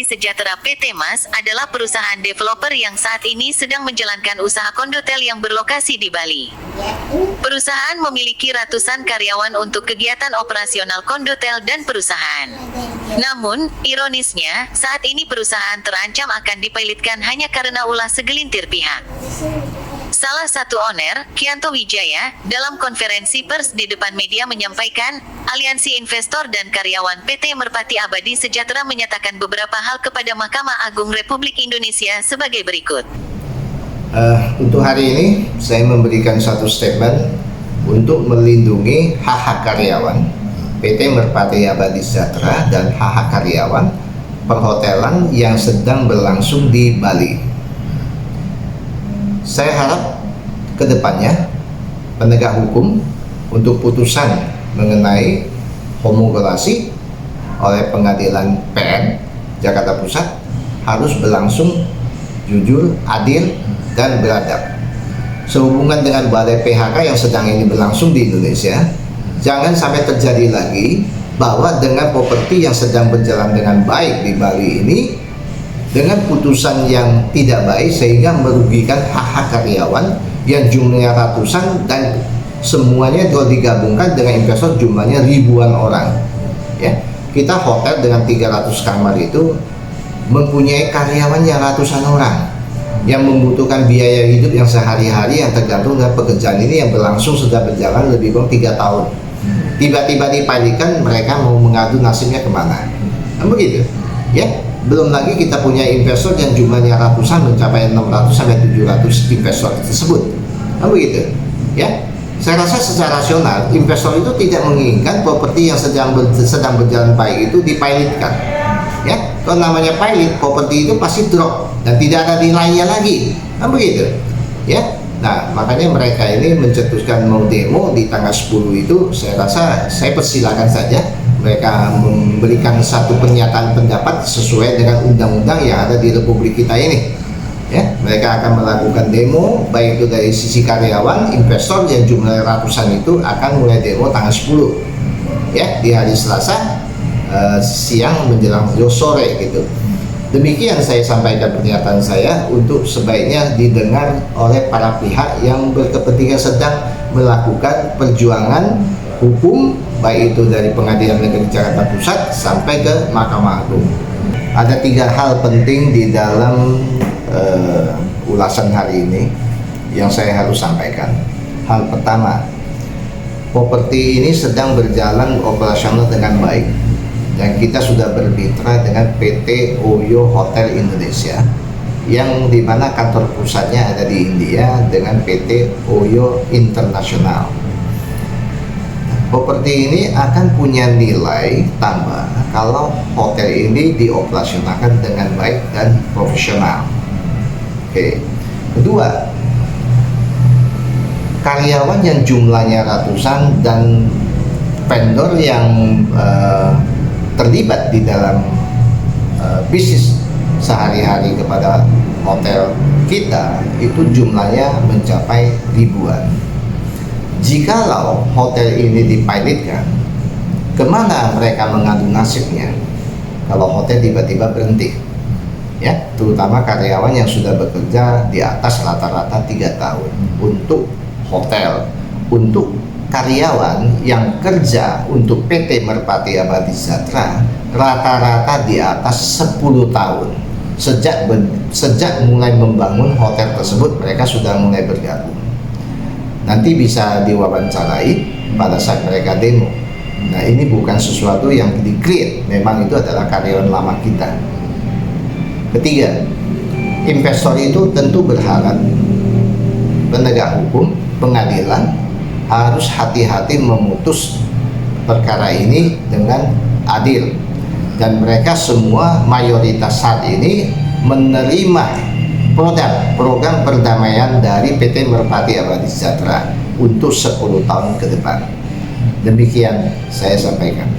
Abadi Sejahtera PT Mas adalah perusahaan developer yang saat ini sedang menjalankan usaha kondotel yang berlokasi di Bali. Perusahaan memiliki ratusan karyawan untuk kegiatan operasional kondotel dan perusahaan. Namun, ironisnya, saat ini perusahaan terancam akan dipilotkan hanya karena ulah segelintir pihak. Salah satu owner, Kianto Wijaya, dalam konferensi pers di depan media menyampaikan, Aliansi Investor dan Karyawan PT Merpati Abadi Sejahtera menyatakan beberapa hal kepada Mahkamah Agung Republik Indonesia sebagai berikut. Untuk hari ini, saya memberikan satu statement untuk melindungi hak-hak karyawan PT Merpati Abadi Sejahtera dan hak-hak karyawan perhotelan yang sedang berlangsung di Bali. Saya harap ke depannya penegak hukum untuk putusan mengenai homologasi oleh Pengadilan PN Jakarta Pusat harus berlangsung jujur, adil, dan beradab. Sehubungan dengan badai PHK yang sedang ini berlangsung di Indonesia, jangan sampai terjadi lagi bahwa dengan properti yang sedang berjalan dengan baik di Bali ini, dengan putusan yang tidak baik sehingga merugikan hak-hak karyawan yang jumlahnya ratusan dan semuanya kalau digabungkan dengan investor jumlahnya ribuan orang. Ya, kita hotel dengan 300 kamar itu mempunyai karyawan yang ratusan orang yang membutuhkan biaya hidup yang sehari-hari yang tergantung dengan pekerjaan ini yang berlangsung sudah berjalan lebih kurang 3 tahun. Tiba-tiba dipilotkan, mereka mau mengadu nasibnya kemana? Kan begitu, ya. Belum lagi kita punya investor yang jumlahnya ratusan mencapai 600 sampai 700 investor tersebut. Kan begitu, ya. Saya rasa secara rasional investor itu tidak menginginkan properti yang sedang berjalan baik itu dipilotkan. Ya, kalau namanya pilot, properti itu pasti drop dan tidak ada nilainya lagi. Kan begitu, ya. Nah, makanya mereka ini mencetuskan mau demo di tanggal 10 itu, saya rasa saya persilakan saja mereka memberikan satu pernyataan pendapat sesuai dengan undang-undang yang ada di Republik kita ini. Ya, mereka akan melakukan demo baik itu dari sisi karyawan, investor yang jumlah ratusan itu akan mulai demo tanggal 10. Ya, di hari Selasa siang menjelang sore gitu. Demikian saya sampaikan pernyataan saya untuk sebaiknya didengar oleh para pihak yang berkepentingan sedang melakukan perjuangan hukum, baik itu dari Pengadilan Negeri Jakarta Pusat sampai ke Mahkamah Agung. Ada 3 hal penting di dalam ulasan hari ini yang saya harus sampaikan. Hal pertama, properti ini sedang berjalan operasional dengan baik dan kita sudah bermitra dengan PT Oyo Hotel Indonesia yang dimana kantor pusatnya ada di India dengan PT Oyo International. Properti ini akan punya nilai tambah kalau hotel ini dioperasionalkan dengan baik dan profesional. Oke. Kedua, karyawan yang jumlahnya ratusan dan vendor yang terlibat di dalam bisnis sehari-hari kepada hotel kita itu jumlahnya mencapai ribuan. Jikalau hotel ini dipilotkan, kemana mereka mengadu nasibnya kalau hotel tiba-tiba berhenti? Ya, terutama karyawan yang sudah bekerja di atas rata-rata 3 tahun untuk hotel. Untuk karyawan yang kerja untuk PT Merpati Abadi Sejahtera rata-rata di atas 10 tahun. Sejak mulai membangun hotel tersebut mereka sudah mulai bergabung. Nanti bisa diwawancarai pada saat mereka demo. Nah, ini bukan sesuatu yang di-create, memang itu adalah karyawan lama kita. Ketiga, investor itu tentu berharap penegak hukum, pengadilan harus hati-hati memutus perkara ini dengan adil, dan mereka semua mayoritas saat ini menerima program perdamaian dari PT Merpati Abadi Sejahtera untuk 10 tahun ke depan. Demikian saya sampaikan.